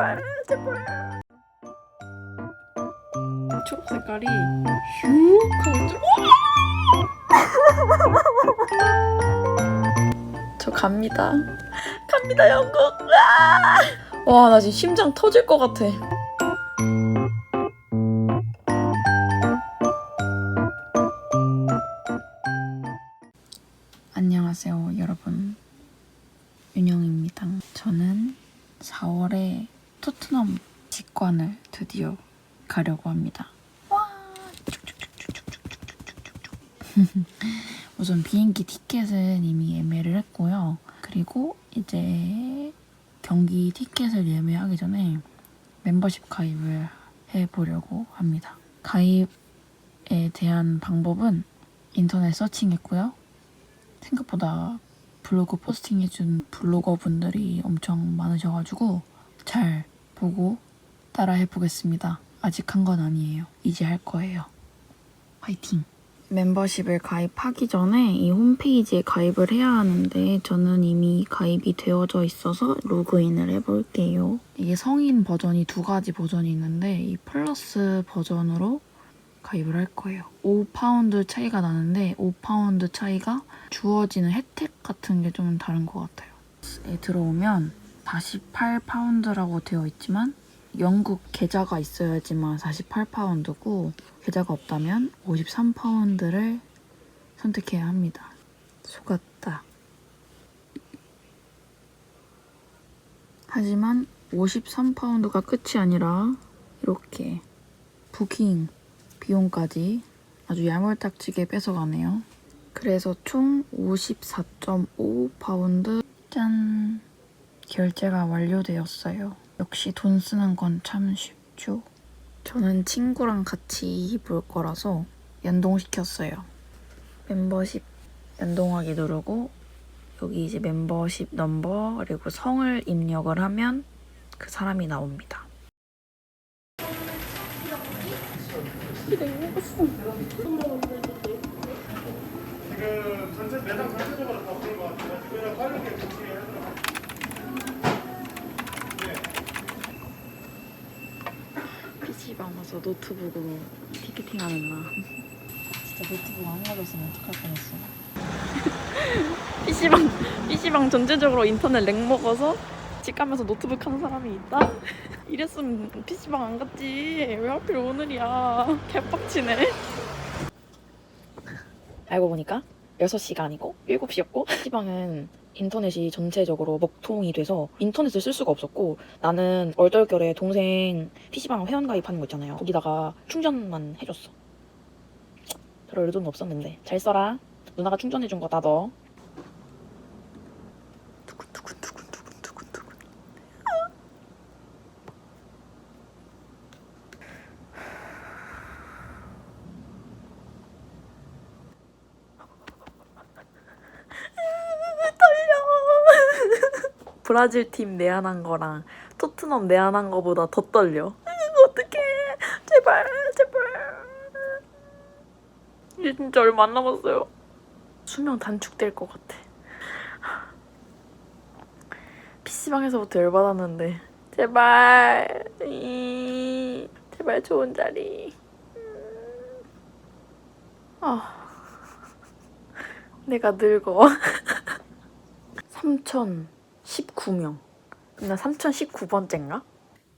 제발 제발. 초록 색깔이 슉 하고 저 갑니다. 갑니다 영국. 와 나 지금 심장 터질 것 같아. 안녕하세요 여러분, 윤영입니다. 저는 4월에 토트넘 직관을 드디어 가려고 합니다. 와! 우선 비행기 티켓은 이미 예매를 했고요. 그리고 이제 경기 티켓을 예매하기 전에 멤버십 가입을 해보려고 합니다. 가입에 대한 방법은 인터넷 서칭했고요. 생각보다 블로그 포스팅해준 블로거 분들이 엄청 많으셔가지고 잘 보고 따라 해보겠습니다. 아직 한 건 아니에요. 이제 할 거예요. 화이팅! 멤버십을 가입하기 전에 이 홈페이지에 가입을 해야 하는데 저는 이미 가입이 되어져 있어서 로그인을 해볼게요. 이게 성인 버전이 2가지 버전이 있는데 이 플러스 버전으로 가입을 할 거예요. 5파운드 차이가 나는데 5파운드 차이가 주어지는 혜택 같은 게 좀 다른 것 같아요. 들어오면 48파운드라고 되어 있지만 영국 계좌가 있어야지만 48파운드고 계좌가 없다면 53파운드를 선택해야 합니다. 속았다. 하지만 53파운드가 끝이 아니라 이렇게 부킹 비용까지 아주 야물딱지게 뺏어가네요. 그래서 총 54.5파운드. 짠! 결제가 완료되었어요. 역시 돈 쓰는 건 참 쉽죠. 저는 친구랑 같이 볼 거라서 연동시켰어요. 멤버십 연동하기 누르고 여기 이제 멤버십 넘버 그리고 성을 입력을 하면 그 사람이 나옵니다. 지금 전체 매장 전체적으로 다 그런 것 같아요. 지금 활력에 좋게 해서. PC방 와서 노트북으로 티켓팅하는 나. 진짜 노트북 안 가졌으면 어떡할 뻔했어. PC방 전체적으로 인터넷 렉 먹어서 집 가면서 노트북 하는 사람이 있다? 이랬으면 PC방 안 갔지. 왜 하필 오늘이야. 개빡치네. 알고 보니까 6시가 아니고 7시였고 PC방은 인터넷이 전체적으로 먹통이 돼서 인터넷을 쓸 수가 없었고 나는 얼떨결에 동생 PC방 회원가입하는 거 있잖아요. 거기다가 충전만 해줬어. 별로 의도는 없었는데 잘 써라. 누나가 충전해준 거다 너. 두근두근두근두근두근. 브라질 팀 내한한 거랑 토트넘 내한한 거보다 더 떨려. 어떡해. 제발 제발. 이제 진짜 얼마 안 남았어요. 수명 단축될 것 같아. PC방에서부터 열받았는데 제발 제발 좋은 자리. 내가 늙어. 3019명. 나 3019번째인가?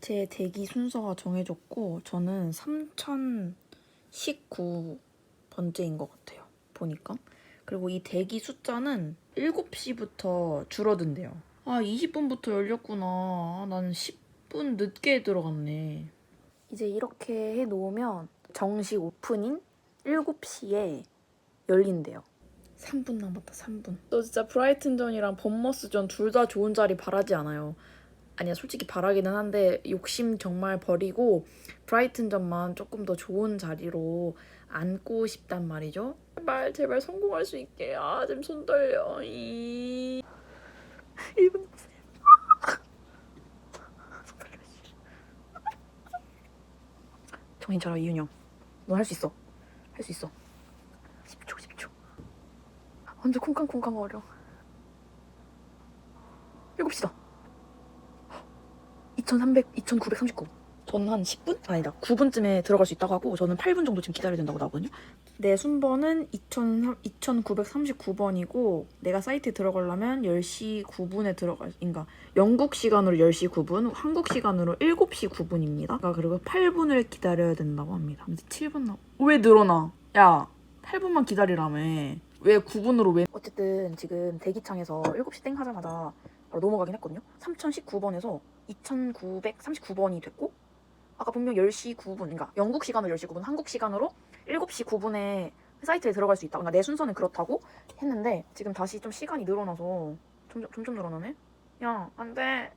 제 대기 순서가 정해졌고 저는 3019번째인 것 같아요. 보니까. 그리고 이 대기 숫자는 7시부터 줄어든대요. 아 20분부터 열렸구나. 나는 10분 늦게 들어갔네. 이제 이렇게 해놓으면 정식 오프닝 7시에 열린대요. 3분 남았다. 3분. 너 진짜 브라이튼전이랑 본머스전 둘 다 좋은 자리 바라지 않아요. 아니야 솔직히 바라기는 한데 욕심 정말 버리고 브라이튼전만 조금 더 좋은 자리로 앉고 싶단 말이죠. 제발 제발 성공할 수 있게. 아 지금 손 떨려. 1분 남았어요. 손 떨려. 정신 차려 이윤영. 너 할 수 있어. 할 수 있어. 10초 10초. 완전 쿵쾅쿵쾅 어려. 7시다. 2939. 저는 한 10분? 아니다. 9분쯤에 들어갈 수 있다고 하고 저는 8분 정도 지금 기다려야 된다고 나오거든요. 내 순번은 2939번이고 내가 사이트에 들어가려면 10시 9분에 그러니까 영국 시간으로 10시 9분, 한국 시간으로 7시 9분입니다. 그리고 8분을 기다려야 된다고 합니다. 이제 7분 왜 늘어나? 야, 8분만 기다리라며. 왜 9분으로 왜? 어쨌든 지금 대기창에서 7시 땡 하자마자 바로 넘어가긴 했거든요. 3019번에서 2939번이 됐고 아까 분명 10시 9분, 그러니까 영국 시간으로 10시 9분, 한국 시간으로 7시 9분에 사이트에 들어갈 수 있다. 그러니까 내 순서는 그렇다고 했는데 지금 다시 좀 시간이 늘어나서 점점 늘어나네. 야, 안 돼.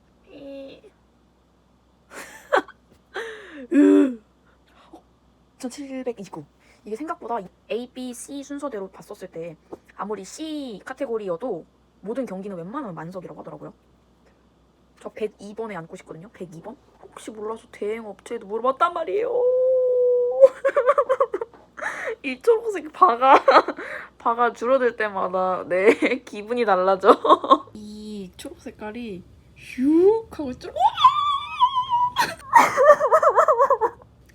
2729. 이게 생각보다 A, B, C 순서대로 봤었을 때 아무리 C 카테고리여도 모든 경기는 웬만하면 만석이라고 하더라고요. 저 102번에 앉고 싶거든요. 102번? 혹시 몰라서 대행업체에도 물어봤단 말이에요. 이 초록색 바가 줄어들 때마다 내 기분이 달라져. 이 초록 색깔이 슉 하고 쭉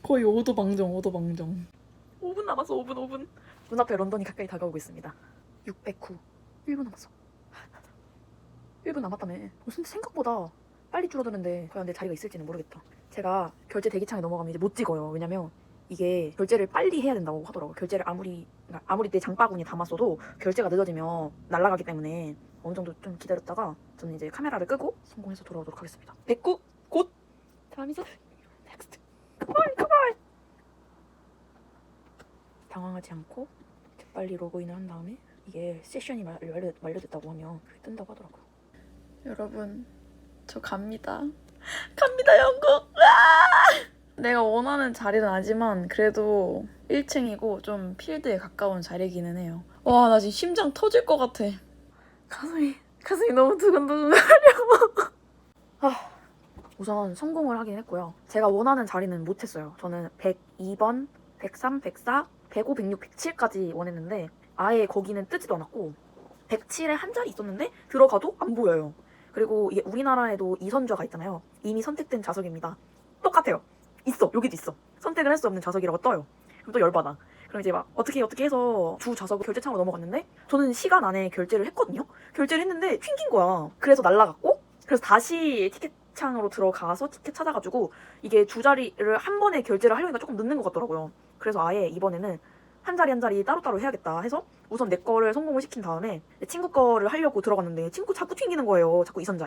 거의 오도방정. 5분 남았어. 5분. 눈앞에 런던이 가까이 다가오고 있습니다. 609. 1분 남았어. 1분 남았다며. 무슨 생각보다 빨리 줄어드는데 과연 내 자리가 있을지는 모르겠다. 제가 결제 대기창에 넘어가면 이제 못 찍어요. 왜냐면 이게 결제를 빨리 해야 된다고 하더라고요. 결제를 아무리 내 장바구니에 담았어도 결제가 늦어지면 날아가기 때문에 어느 정도 좀 기다렸다가 저는 이제 카메라를 끄고 성공해서 돌아오도록 하겠습니다. 109 곧 다음이죠. 넥스트. 컴온. 당황하지 않고 빨리 로그인을 한 다음에 이게 세션이 완료됐다고 하면 그게 뜬다고 하더라고요. 여러분, 저 갑니다 영국. 내가 원하는 자리는 아니지만 그래도 1층이고 좀 필드에 가까운 자리기는 해요. 와, 나 지금 심장 터질 것 같아. 가슴이 너무 두근두근거려. 우선 성공을 하긴 했고요. 제가 원하는 자리는 못했어요. 저는 102번, 103, 104, 105, 106, 107까지 원했는데 아예 거기는 뜨지도 않았고 107에 한 자리 있었는데 들어가도 안 보여요. 그리고 이게 우리나라에도 이선좌가 있잖아요. 이미 선택된 좌석입니다. 똑같아요. 있어. 여기도 있어. 선택을 할 수 없는 좌석이라고 떠요. 그럼 또 열받아. 그럼 이제 막 어떻게 해서 주 좌석을 결제창으로 넘어갔는데 저는 시간 안에 결제를 했거든요. 결제를 했는데 튕긴 거야. 그래서 날라갔고 그래서 다시 티켓창으로 들어가서 티켓 찾아가지고 이게 두 자리를 한 번에 결제를 하려니까 조금 늦는 것 같더라고요. 그래서 아예 이번에는 한 자리 따로따로 해야겠다 해서 우선 내 거를 성공을 시킨 다음에 내 친구 거를 하려고 들어갔는데 친구 자꾸 튕기는 거예요. 자꾸 이선자.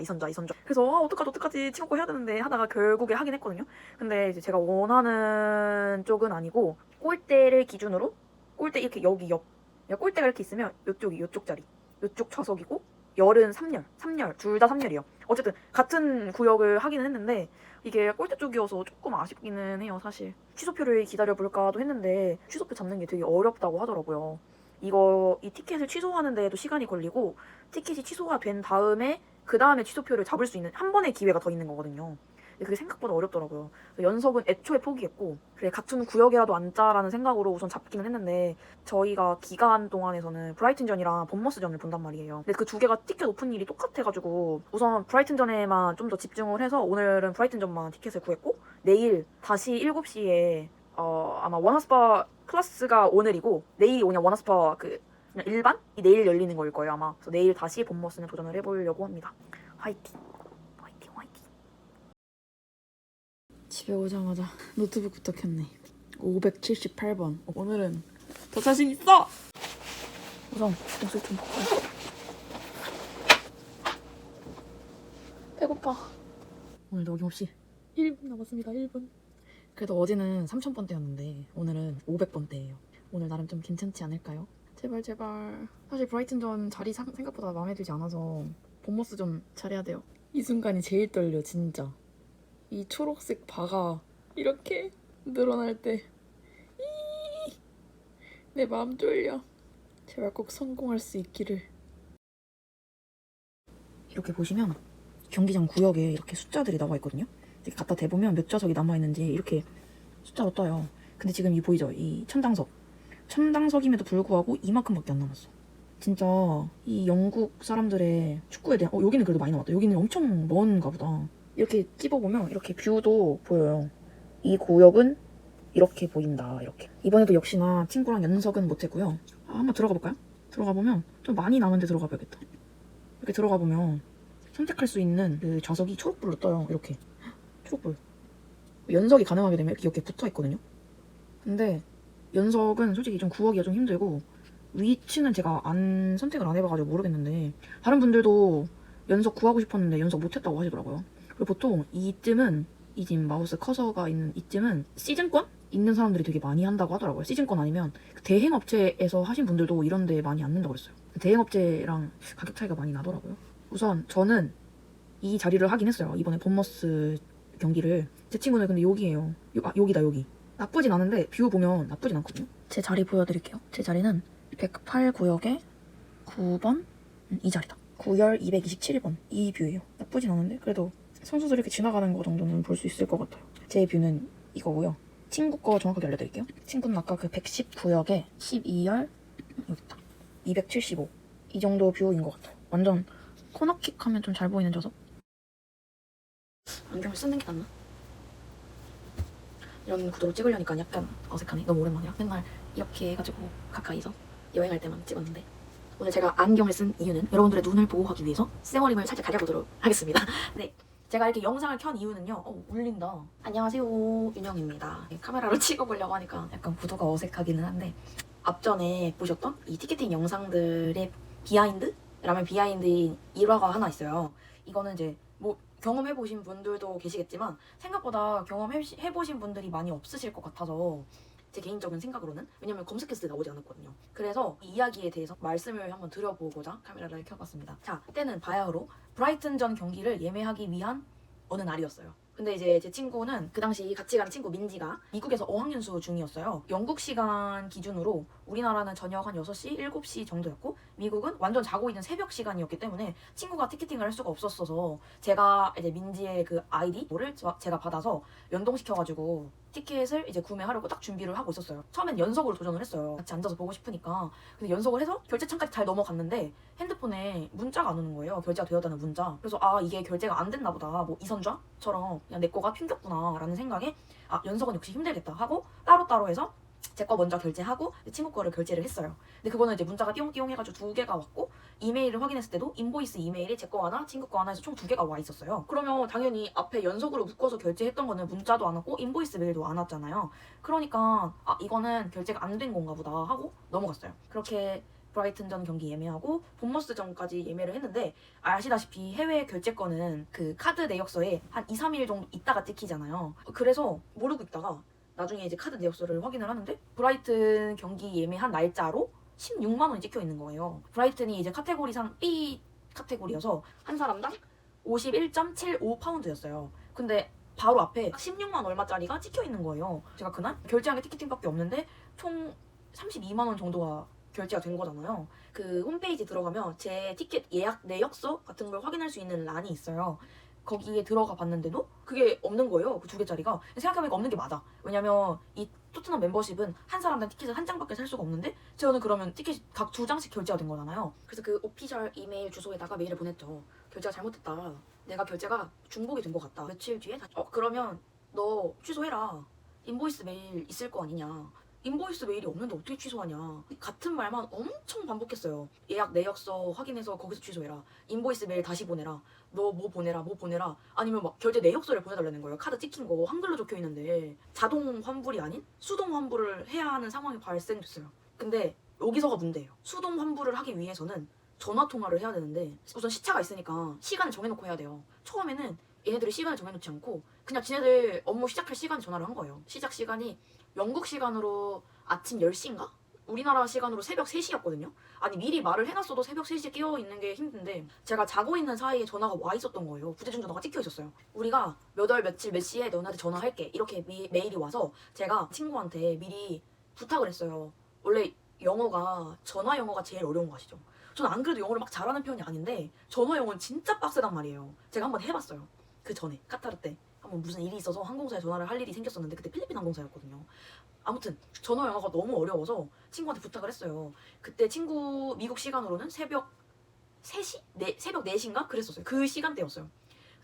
그래서 어떡하지 친구 거 해야 되는데 하다가 결국에 하긴 했거든요. 근데 이제 제가 원하는 쪽은 아니고 꼴대를 기준으로 꼴대 이렇게 여기 옆 꼴대가 이렇게 있으면 요쪽 자리 요쪽 좌석이고 열은 3열 둘 다 3열이요. 어쨌든 같은 구역을 하기는 했는데 이게 꼴대 쪽이어서 조금 아쉽기는 해요. 사실 취소표를 기다려볼까도 했는데 취소표 잡는 게 되게 어렵다고 하더라고요. 이 티켓을 취소하는 데에도 시간이 걸리고 티켓이 취소가 된 다음에 그 다음에 취소표를 잡을 수 있는 한 번의 기회가 더 있는 거거든요. 근데 그게 생각보다 어렵더라고요. 연석은 애초에 포기했고 그래 같은 구역이라도 앉자라는 생각으로 우선 잡기는 했는데 저희가 기간 동안에서는 브라이튼전이랑 본머스전을 본단 말이에요. 근데 그 두 개가 티켓 오픈일이 똑같아가지고 우선 브라이튼전에만 좀 더 집중을 해서 오늘은 브라이튼전만 티켓을 구했고 내일 다시 7시에 아마 원하스파 클래스가 오늘이고 내일이 그냥 원하스파 그냥 일반이 내일 열리는 거일 거예요 아마. 그래서 내일 다시 본머스는 도전을 해보려고 합니다. 화이팅. 집에 오자마자 노트북부터 켰네. 578번. 오늘은 더 자신 있어! 우선 옷을 좀 벗고. 배고파. 오늘도 어김없이 1분 남았습니다. 1분. 그래도 어제는 3000번대였는데 오늘은 500번대예요. 오늘 나름 좀 괜찮지 않을까요? 제발. 사실 브라이튼전 자리 생각보다 마음에 들지 않아서 본머스 좀 잘해야 돼요. 이 순간이 제일 떨려 진짜. 이 초록색 바가 이렇게 늘어날 때 내 마음 쫄려. 제발 꼭 성공할 수 있기를. 이렇게 보시면 경기장 구역에 이렇게 숫자들이 나와 있거든요. 이렇게 갖다 대보면 몇 좌석이 남아있는지 이렇게 숫자로 떠요. 근데 지금 이 보이죠? 이 천당석임에도 불구하고 이만큼밖에 안 남았어. 진짜 이 영국 사람들의 축구에 대한 여기는 그래도 많이 남았다. 여기는 엄청 먼가 보다. 이렇게 찝어보면 이렇게 뷰도 보여요. 이 구역은 이렇게 보인다. 이렇게. 이번에도 역시나 친구랑 연석은 못했고요. 한번 들어가 볼까요? 들어가 보면 좀 많이 나는데 들어가 봐야겠다. 이렇게 들어가 보면 선택할 수 있는 그 좌석이 초록불로 떠요. 이렇게 초록불. 연석이 가능하게 되면 이렇게 붙어 있거든요. 근데 연석은 솔직히 좀 구하기가 좀 힘들고 위치는 제가 선택을 안 해봐가지고 모르겠는데 다른 분들도 연석 구하고 싶었는데 연석 못했다고 하시더라고요. 그리고 보통 이쯤은 이 지금 마우스 커서가 있는 이쯤은 시즌권 있는 사람들이 되게 많이 한다고 하더라고요. 시즌권 아니면 그 대행업체에서 하신 분들도 이런 데 많이 앉는다고 그랬어요. 대행업체랑 가격 차이가 많이 나더라고요. 우선 저는 이 자리를 하긴 했어요. 이번에 본머스 경기를. 제 친구는 근데 여기예요. 여기다 여기. 나쁘진 않은데 뷰 보면 나쁘진 않거든요. 제 자리 보여드릴게요. 제 자리는 108구역에 9번 이 자리다. 9열 227번 이 뷰예요. 나쁘진 않은데 그래도 선수들이 이렇게 지나가는 거 정도는 볼 수 있을 것 같아요. 제 뷰는 이거고요. 친구 거 정확하게 알려드릴게요. 친구는 아까 그 110구역에 12열 여기 있다. 275 이 정도 뷰인 것 같아요. 완전 코너킥 하면 좀 잘 보이는 좌석. 안경을 쓰는 게 낫나? 이런 구도로 찍으려니까 약간 어색하네. 너무 오랜만이라. 맨날 이렇게 해가지고 가까이서 여행할 때만 찍었는데 오늘 제가 안경을 쓴 이유는 여러분들의 눈을 보호하기 위해서 쌩얼림을 살짝 가려보도록 하겠습니다. 네, 제가 이렇게 영상을 켠 이유는요. 울린다. 안녕하세요, 윤영입니다. 카메라로 찍어보려고 하니까 약간 구도가 어색하기는 한데 앞전에 보셨던 이 티켓팅 영상들의 비하인드라면 비하인드인 일화가 하나 있어요. 이거는 이제 뭐 경험해보신 분들도 계시겠지만 생각보다 경험해보신 분들이 많이 없으실 것 같아서 제 개인적인 생각으로는 왜냐면 검색했을 때 나오지 않았거든요. 그래서 이 이야기에 대해서 말씀을 한번 드려보고자 카메라를 켜봤습니다. 자, 그때는 바야흐로 브라이튼전 경기를 예매하기 위한 어느 날이었어요. 근데 이제 제 친구는 그 당시 같이 가는 친구 민지가 미국에서 어학연수 중이었어요. 영국 시간 기준으로 우리나라는 저녁 한 6시, 7시 정도였고 미국은 완전 자고 있는 새벽 시간이었기 때문에 친구가 티켓팅을 할 수가 없었어서 제가 이제 민지의 그 아이디를 제가 받아서 연동시켜가지고 티켓을 이제 구매하려고 딱 준비를 하고 있었어요. 처음엔 연석으로 도전을 했어요. 같이 앉아서 보고 싶으니까. 근데 연석을 해서 결제창까지 잘 넘어갔는데 핸드폰에 문자가 안 오는 거예요. 결제가 되었다는 문자. 그래서 이게 결제가 안 됐나 보다. 뭐 이선좌처럼 그냥 내 거가 튕겼구나 라는 생각에 연석은 역시 힘들겠다 하고 따로따로 해서 제 거 먼저 결제하고 친구 거를 결제를 했어요. 근데 그거는 이제 문자가 띠용띠용 해가지고 2개가 왔고 이메일을 확인했을 때도 인보이스 이메일이 제 거 하나 친구 거 하나 해서 총 2개가 와 있었어요. 그러면 당연히 앞에 연속으로 묶어서 결제했던 거는 문자도 안 왔고 인보이스 메일도 안 왔잖아요. 그러니까 이거는 결제가 안 된 건가 보다 하고 넘어갔어요. 그렇게 브라이튼전 경기 예매하고 본머스전까지 예매를 했는데 아시다시피 해외 결제권은 그 카드 내역서에 한 2, 3일 정도 있다가 찍히잖아요. 그래서 모르고 있다가 나중에 이제 카드 내역서를 확인을 하는데 브라이튼 경기 예매한 날짜로 16만 원이 찍혀 있는 거예요. 브라이튼이 이제 카테고리상 B 카테고리여서 한 사람당 51.75파운드였어요. 근데 바로 앞에 16만 얼마짜리가 찍혀 있는 거예요. 제가 그날 결제한 게 티켓팅밖에 없는데 총 32만 원 정도가 결제가 된 거잖아요. 그 홈페이지 들어가면 제 티켓 예약 내역서 같은 걸 확인할 수 있는 란이 있어요. 거기에 들어가 봤는데도 그게 없는 거예요. 그 2개짜리가. 생각해보니까 없는 게 맞아. 왜냐면 이 토트넘 멤버십은 한 사람당 티켓을 한 장밖에 살 수가 없는데 저는 그러면 티켓이 각 2장씩 결제가 된 거잖아요. 그래서 그 오피셜 이메일 주소에다가 메일을 보냈죠. 결제가 잘못됐다. 내가 결제가 중복이 된 것 같다. 며칠 뒤에 그러면 너 취소해라. 인보이스 메일 있을 거 아니냐. 인보이스 메일이 없는데 어떻게 취소하냐. 같은 말만 엄청 반복했어요. 예약 내역서 확인해서 거기서 취소해라. 인보이스 메일 다시 보내라. 너 뭐 보내라. 아니면 막 결제 내역서를 보내달라는 거예요. 카드 찍힌 거 한글로 적혀 있는데 자동 환불이 아닌 수동 환불을 해야 하는 상황이 발생됐어요. 근데 여기서가 문제예요. 수동 환불을 하기 위해서는 전화 통화를 해야 되는데 우선 시차가 있으니까 시간을 정해놓고 해야 돼요. 처음에는 얘네들이 시간을 정해놓지 않고 그냥 지네들 업무 시작할 시간에 전화를 한 거예요. 시작 시간이 영국 시간으로 아침 10시인가? 우리나라 시간으로 새벽 3시였거든요. 아니 미리 말을 해놨어도 새벽 3시에 깨어있는 게 힘든데 제가 자고 있는 사이에 전화가 와 있었던 거예요. 부재중 전화가 찍혀 있었어요. 우리가 몇 월 며칠 몇 시에 너네한테 전화할게 이렇게 메일이 와서 제가 친구한테 미리 부탁을 했어요. 원래 전화 영어가 제일 어려운 거 아시죠? 저는 안 그래도 영어를 막 잘하는 편이 아닌데 전화 영어는 진짜 빡세단 말이에요. 제가 한번 해봤어요. 그 전에 카타르 때 한번 무슨 일이 있어서 항공사에 전화를 할 일이 생겼었는데 그때 필리핀 항공사였거든요. 아무튼 전화 영어가 너무 어려워서 친구한테 부탁을 했어요. 그때 친구 미국 시간으로는 새벽 3시? 새벽 4시인가? 그랬었어요. 그 시간대였어요.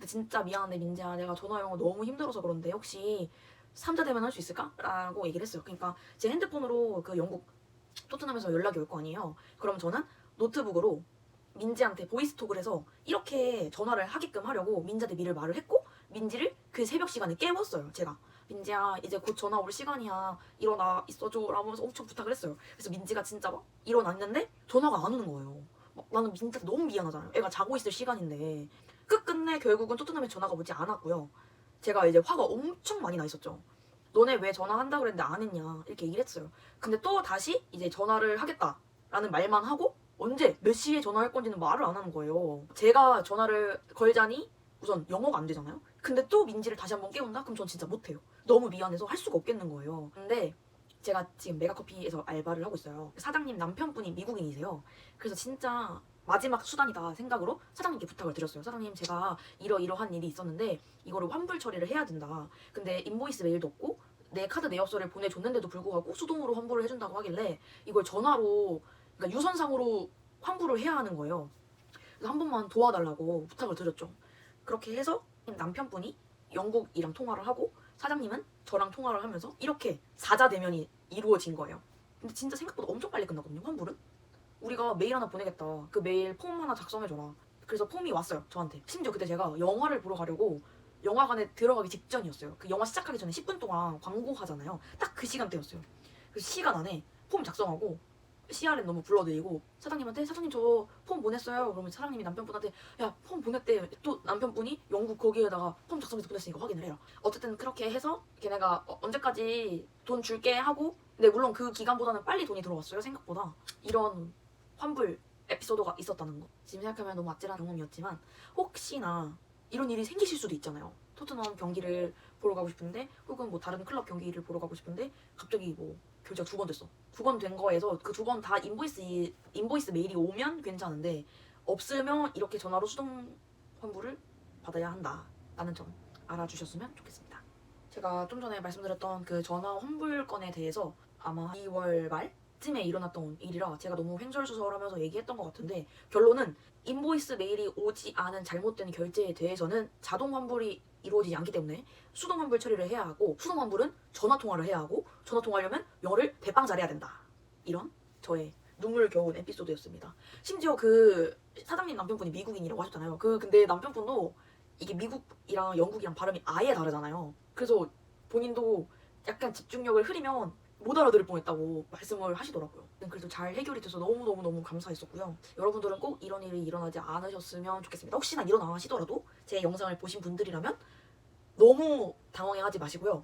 근데 진짜 미안한데 민지야, 내가 전화영어 너무 힘들어서 그런데 혹시 3자 대면 할 수 있을까? 라고 얘기를 했어요. 그러니까 제 핸드폰으로 그 영국 토트넘에서 연락이 올 거 아니에요. 그럼 저는 노트북으로 민지한테 보이스톡을 해서 이렇게 전화를 하게끔 하려고 민지한테 미리 말을 했고, 민지를 그 새벽 시간에 깨웠어요. 제가 민지야 이제 곧 전화 올 시간이야, 일어나 있어줘 라면서 엄청 부탁을 했어요. 그래서 민지가 진짜 막 일어났는데 전화가 안 오는 거예요. 막 나는 민지한테 너무 미안하잖아요. 애가 자고 있을 시간인데. 끝끝내 결국은 토트넘에 전화가 오지 않았고요. 제가 이제 화가 엄청 많이 나 있었죠. 너네 왜 전화한다고 그랬는데 안 했냐 이렇게 얘기를 했어요. 근데 또 다시 이제 전화를 하겠다라는 말만 하고 언제 몇 시에 전화할 건지는 말을 안 하는 거예요. 제가 전화를 걸자니 우선 영어가 안 되잖아요. 근데 또 민지를 다시 한번 깨운다? 그럼 전 진짜 못해요. 너무 미안해서 할 수가 없겠는 거예요. 근데 제가 지금 메가커피에서 알바를 하고 있어요. 사장님 남편분이 미국인이세요. 그래서 진짜 마지막 수단이다 생각으로 사장님께 부탁을 드렸어요. 사장님, 제가 이러이러한 일이 있었는데 이거를 환불 처리를 해야 된다. 근데 인보이스 메일도 없고 내 카드 내역서를 보내줬는데도 불구하고 수동으로 환불을 해준다고 하길래 이걸 전화로, 그러니까 유선상으로 환불을 해야 하는 거예요. 그래서 한 번만 도와달라고 부탁을 드렸죠. 그렇게 해서 남편분이 영국이랑 통화를 하고 사장님은 저랑 통화를 하면서 이렇게 사자 대면이 이루어진 거예요. 근데 진짜 생각보다 엄청 빨리 끝나거든요, 환불은. 우리가 메일 하나 보내겠다. 그 메일 폼 하나 작성해줘라. 그래서 폼이 왔어요, 저한테. 심지어 그때 제가 영화를 보러 가려고 영화관에 들어가기 직전이었어요. 그 영화 시작하기 전에 10분 동안 광고하잖아요. 딱 그 시간대였어요. 그 시간 안에 폼 작성하고 CRM 너무 불러드리고 사장님한테 사장님 저 폼 보냈어요. 그러면 사장님이 남편분한테 야 폼 보냈대. 또 남편분이 영국 거기에다가 폼 작성해서 보냈으니까 확인을 해라. 어쨌든 그렇게 해서 걔네가 언제까지 돈 줄게 하고, 근데 물론 그 기간보다는 빨리 돈이 들어왔어요, 생각보다. 이런 환불 에피소드가 있었다는 거. 지금 생각하면 너무 아찔한 경험이었지만 혹시나 이런 일이 생기실 수도 있잖아요. 토트넘 경기를 보러 가고 싶은데 혹은 뭐 다른 클럽 경기를 보러 가고 싶은데 갑자기 뭐 결제가 2번 됐어. 2번 된 거에서 그 2번 다 인보이스 메일이 오면 괜찮은데 없으면 이렇게 전화로 수동 환불을 받아야 한다라는 점 알아주셨으면 좋겠습니다. 제가 좀 전에 말씀드렸던 그 전화 환불 건에 대해서 아마 2월 말쯤에 일어났던 일이라 제가 너무 횡설수설하면서 얘기했던 것 같은데, 결론은 인보이스 메일이 오지 않은 잘못된 결제에 대해서는 자동 환불이 이루어지지 않기 때문에 수동 환불 처리를 해야 하고, 수동 환불은 전화 통화를 해야 하고, 전화 통화하려면 영어를 대빵 잘해야 된다. 이런 저의 눈물겨운 에피소드였습니다. 심지어 그 사장님 남편분이 미국인이라고 하셨잖아요. 근데 남편분도 이게 미국이랑 영국이랑 발음이 아예 다르잖아요. 그래서 본인도 약간 집중력을 흐리면 못 알아들을 뻔했다고 말씀을 하시더라고요. 그래도 잘 해결이 돼서 너무너무 감사했었고요. 여러분들은 꼭 이런 일이 일어나지 않으셨으면 좋겠습니다. 혹시나 일어나시더라도 제 영상을 보신 분들이라면 너무 당황해하지 마시고요.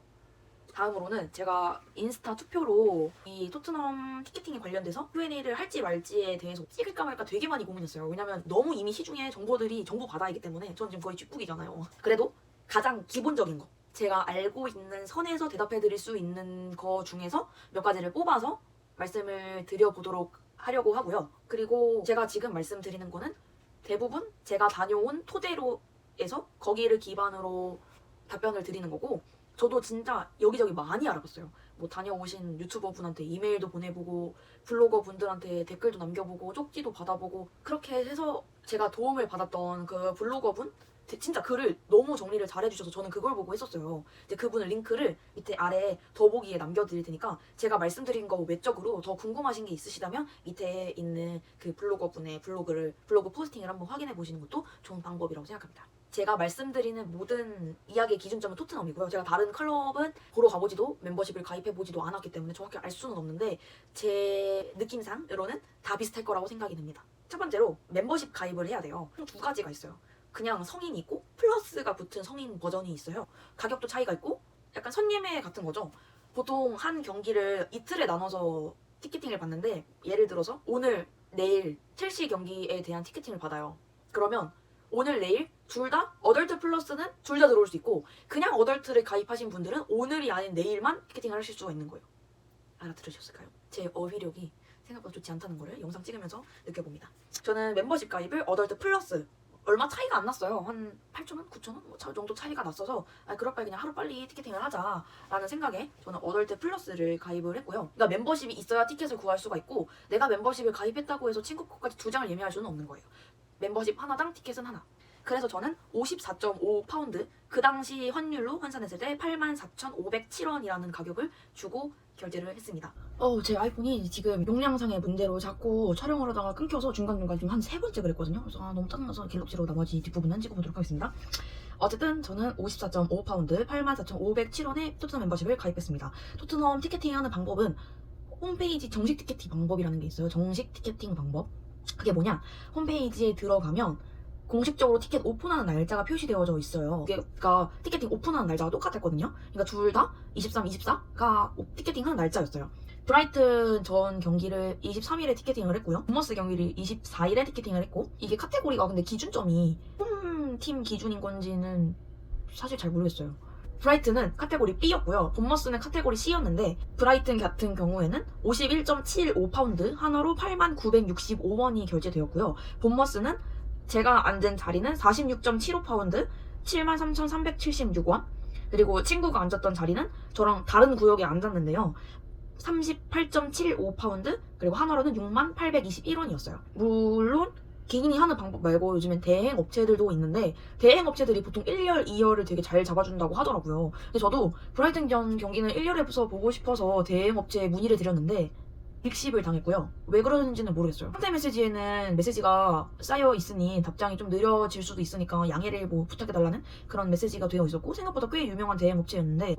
다음으로는 제가 인스타 투표로 이 토트넘 티켓팅에 관련돼서 Q&A를 할지 말지에 대해서 찍을까 말까 되게 많이 고민했어요. 왜냐면 너무 이미 시중에 정보 바다이기 때문에 전 지금 거의 쥐국이잖아요. 그래도 가장 기본적인 거, 제가 알고 있는 선에서 대답해드릴 수 있는 거 중에서 몇 가지를 뽑아서 말씀을 드려보도록 하려고 하고요. 그리고 제가 지금 말씀드리는 거는 대부분 제가 다녀온 토대로에서 거기를 기반으로 답변을 드리는 거고, 저도 진짜 여기저기 많이 알아봤어요. 뭐 다녀오신 유튜버 분한테 이메일도 보내보고 블로거 분들한테 댓글도 남겨보고 쪽지도 받아보고, 그렇게 해서 제가 도움을 받았던 그 블로거 분 진짜 글을 너무 정리를 잘 해주셔서 저는 그걸 보고 했었어요. 이제 그분의 링크를 밑에 아래 더보기에 남겨드릴 테니까 제가 말씀드린 거 외적으로 더 궁금하신 게 있으시다면 밑에 있는 그 블로거 분의 블로그 포스팅을 한번 확인해 보시는 것도 좋은 방법이라고 생각합니다. 제가 말씀드리는 모든 이야기의 기준점은 토트넘이고요. 제가 다른 클럽은 보러 가보지도 멤버십을 가입해보지도 않았기 때문에 정확히 알 수는 없는데 제 느낌상으로는 다 비슷할 거라고 생각이 듭니다. 첫 번째로 멤버십 가입을 해야 돼요. 총 2가지가 있어요. 그냥 성인이 있고 플러스가 붙은 성인 버전이 있어요. 가격도 차이가 있고 약간 선예매 같은 거죠. 보통 한 경기를 이틀에 나눠서 티켓팅을 받는데, 예를 들어서 오늘, 내일 첼시 경기에 대한 티켓팅을 받아요. 그러면 오늘, 내일 둘 다 어덜트 플러스는 둘 다 들어올 수 있고, 그냥 어덜트를 가입하신 분들은 오늘이 아닌 내일만 티켓팅을 하실 수가 있는 거예요. 알아들으셨을까요? 제 어휘력이 생각보다 좋지 않다는 거를 영상 찍으면서 느껴봅니다. 저는 멤버십 가입을 어덜트 플러스 얼마 차이가 안 났어요. 한 8,000원? 9,000원? 뭐 정도 차이가 났어서 그럴 바에 그냥 하루 빨리 티켓팅을 하자라는 생각에 저는 어덜트 플러스를 가입을 했고요. 그러니까 멤버십이 있어야 티켓을 구할 수가 있고, 내가 멤버십을 가입했다고 해서 친구 거까지 2장을 예매할 수는 없는 거예요. 멤버십 하나당 티켓은 하나. 그래서 저는 54.5파운드, 그 당시 환율로 환산했을 때 84,507원이라는 가격을 주고 결제를 했습니다. 제 아이폰이 지금 용량상의 문제로 자꾸 촬영을 하다가 끊겨서 중간중간 좀 한 3번째 그랬거든요. 그래서 너무 짜증나서 갤럭시로 나머지 뒷부분은 찍어보도록 하겠습니다. 어쨌든 저는 54.5파운드 84,507원의 토트넘 멤버십을 가입했습니다. 토트넘 티켓팅하는 방법은 홈페이지 정식 티켓팅 방법이라는 게 있어요. 정식 티켓팅 방법. 그게 뭐냐? 홈페이지에 들어가면 공식적으로 티켓 오픈하는 날짜가 표시되어져 있어요. 그러니까 티켓팅 오픈하는 날짜가 똑같았거든요. 그러니까 둘 다 23, 24가 티켓팅하는 날짜였어요. 브라이튼 전 경기를 23일에 티켓팅을 했고요. 본머스 경기를 24일에 티켓팅을 했고, 이게 카테고리가 근데 기준점이 홈팀 기준인 건지는 사실 잘 모르겠어요. 브라이튼은 카테고리 B였고요. 본머스는 카테고리 C였는데, 브라이튼 같은 경우에는 51.75파운드, 한화로 89,965원이 결제되었고요. 본머스는 제가 앉은 자리는 46.75파운드, 73,376원. 그리고 친구가 앉았던 자리는 저랑 다른 구역에 앉았는데요. 38.75파운드, 그리고 한화로는 68,821원이었어요. 물론 개인이 하는 방법 말고 요즘엔 대행 업체들도 있는데, 대행 업체들이 보통 1열, 2열을 되게 잘 잡아준다고 하더라고요. 근데 저도 브라이튼 전 경기는 1열에서 보고 싶어서 대행 업체에 문의를 드렸는데 빅십을 당했고요. 왜 그러는지는 모르겠어요. 상태 메시지에는 메시지가 쌓여 있으니 답장이 좀 느려질 수도 있으니까 양해를 부탁해달라는 그런 메시지가 되어 있었고, 생각보다 꽤 유명한 대행 업체였는데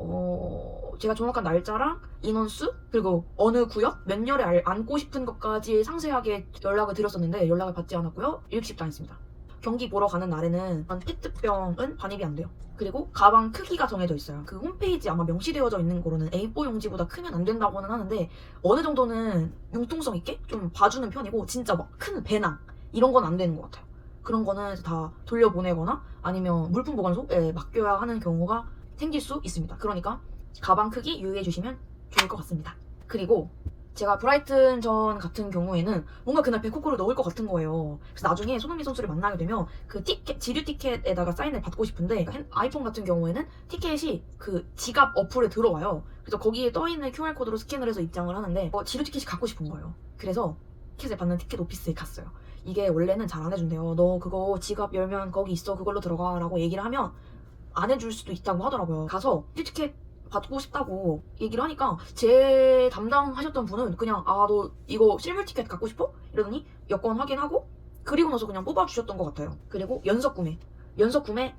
제가 정확한 날짜랑 인원수, 그리고 어느 구역, 몇 열에 앉고 싶은 것까지 상세하게 연락을 드렸었는데 연락을 받지 않았고요. 일식 당했습니다. 경기 보러 가는 날에는 페트병은 반입이 안 돼요. 그리고 가방 크기가 정해져 있어요. 그 홈페이지 아마 명시되어져 있는 거로는 A4 용지보다 크면 안 된다고는 하는데, 어느 정도는 융통성 있게 좀 봐주는 편이고, 진짜 막 큰 배낭 이런 건 안 되는 것 같아요. 그런 거는 다 돌려보내거나 아니면 물품 보관소에 맡겨야 하는 경우가 생길 수 있습니다. 그러니까 가방 크기 유의해 주시면 좋을 것 같습니다. 그리고 제가 브라이튼 전 같은 경우에는 뭔가 그날 백호골을 넣을 것 같은 거예요. 그래서 나중에 손흥민 선수를 만나게 되면 그 티켓, 지류 티켓에다가 사인을 받고 싶은데, 아이폰 같은 경우에는 티켓이 그 지갑 어플에 들어와요. 그래서 거기에 떠있는 QR코드로 스캔을 해서 입장을 하는데 지류 티켓이 갖고 싶은 거예요. 그래서 티켓을 받는 티켓 오피스에 갔어요. 이게 원래는 잘 안 해준대요. 너 그거 지갑 열면 거기 있어, 그걸로 들어가 라고 얘기를 하면 안 해줄 수도 있다고 하더라고요. 가서 티켓 받고 싶다고 얘기를 하니까 제 담당하셨던 분은 그냥 너 이거 실물 티켓 갖고 싶어? 이러더니 여권 확인하고 그리고 나서 그냥 뽑아주셨던 것 같아요. 그리고 연석 구매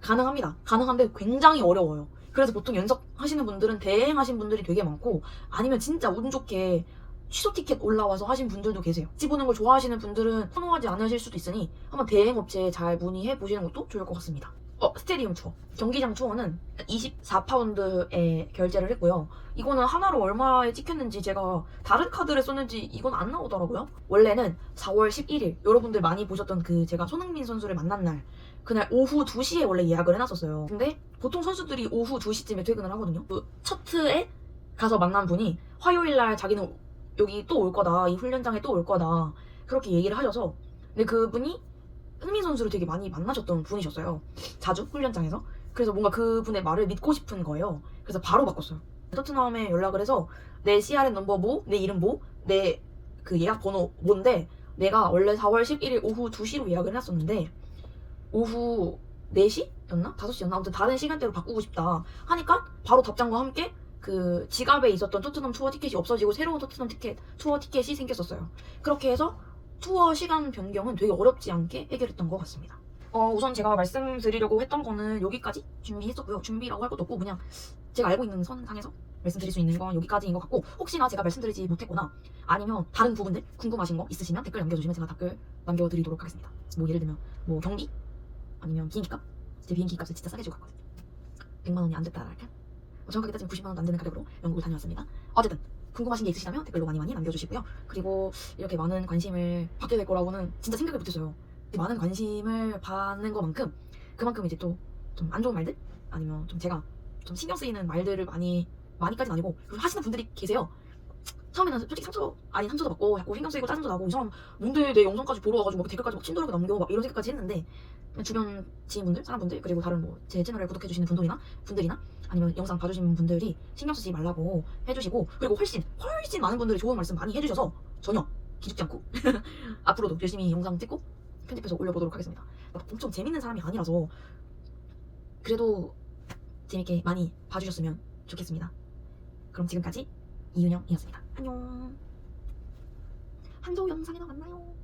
가능합니다. 가능한데 굉장히 어려워요. 그래서 보통 연석 하시는 분들은 대행하신 분들이 되게 많고, 아니면 진짜 운 좋게 취소 티켓 올라와서 하신 분들도 계세요. 같이 보는 걸 좋아하시는 분들은 선호하지 않으실 수도 있으니 한번 대행 업체에 잘 문의해 보시는 것도 좋을 것 같습니다. 스테디움 투어. 경기장 투어는 24파운드에 결제를 했고요. 이거는 하나로 얼마에 찍혔는지, 제가 다른 카드를 썼는지 이건 안 나오더라고요. 원래는 4월 11일, 여러분들 많이 보셨던 그 제가 손흥민 선수를 만난 날, 그날 오후 2시에 원래 예약을 해놨었어요. 근데 보통 선수들이 오후 2시쯤에 퇴근을 하거든요. 그 첫트에 가서 만난 분이 화요일날 자기는 여기 또 올 거다, 이 훈련장에 또 올 거다, 그렇게 얘기를 하셔서. 근데 그분이 흥민 선수를 되게 많이 만나셨던 분이셨어요. 자주 훈련장에서. 그래서 뭔가 그분의 말을 믿고 싶은 거예요. 그래서 바로 바꿨어요. 토트넘에 연락을 해서 내 CRN 넘버 뭐, 내 이름 뭐, 내 그 예약 번호 뭔데, 내가 원래 4월 11일 오후 2시로 예약을 해놨었는데 오후 4시였나? 5시였나? 아무튼 다른 시간대로 바꾸고 싶다 하니까 바로 답장과 함께 그 지갑에 있었던 토트넘 투어 티켓이 없어지고 새로운 토트넘 투어 티켓이 생겼었어요. 그렇게 해서 투어 시간 변경은 되게 어렵지 않게 해결했던 것 같습니다. 우선 제가 말씀드리려고 했던 거는 여기까지 준비했었고요. 준비라고 할 것도 없고 그냥 제가 알고 있는 선상에서 말씀드릴 수 있는 건 여기까지인 것 같고, 혹시나 제가 말씀드리지 못했거나 아니면 다른 부분들 궁금하신 거 있으시면 댓글 남겨주시면 제가 댓글 남겨드리도록 하겠습니다. 뭐 예를 들면 뭐 경비 아니면 비행기값. 제 비행기값을 진짜 싸게 주고 갔거든요. 100만 원이 안 됐다 할까? 정확하게 따지면 90만 원도 안 되는 가격으로 영국을 다녀왔습니다. 어쨌든 궁금하신 게 있으시다면 댓글로 많이 남겨주시고요. 그리고 이렇게 많은 관심을 받게 될 거라고는 진짜 생각을 못했어요. 많은 관심을 받는 것만큼 그만큼 이제 또 좀 안 좋은 말들, 아니면 좀 제가 좀 신경 쓰이는 말들을 많이까지는 아니고 하시는 분들이 계세요. 처음에는 솔직히 상처도 받고 자꾸 신경 쓰이고 짜증도 나고, 이 사람 뭔데 내 영상까지 보러 와가지고 막 댓글까지 막 친절하게 남겨 막 이런 생각까지 했는데, 주변 지인분들, 사람분들, 그리고 다른 뭐 제 채널을 구독해주시는 분들이나 아니면 영상 봐주시는 분들이 신경 쓰지 말라고 해주시고, 그리고 훨씬 많은 분들이 좋은 말씀 많이 해주셔서 전혀 기죽지 않고 앞으로도 열심히 영상 찍고 편집해서 올려보도록 하겠습니다. 막 엄청 재밌는 사람이 아니라서 그래도 재밌게 많이 봐주셨으면 좋겠습니다. 그럼 지금까지 이은영이었습니다. 안녕. 항저우 영상에서 만나요.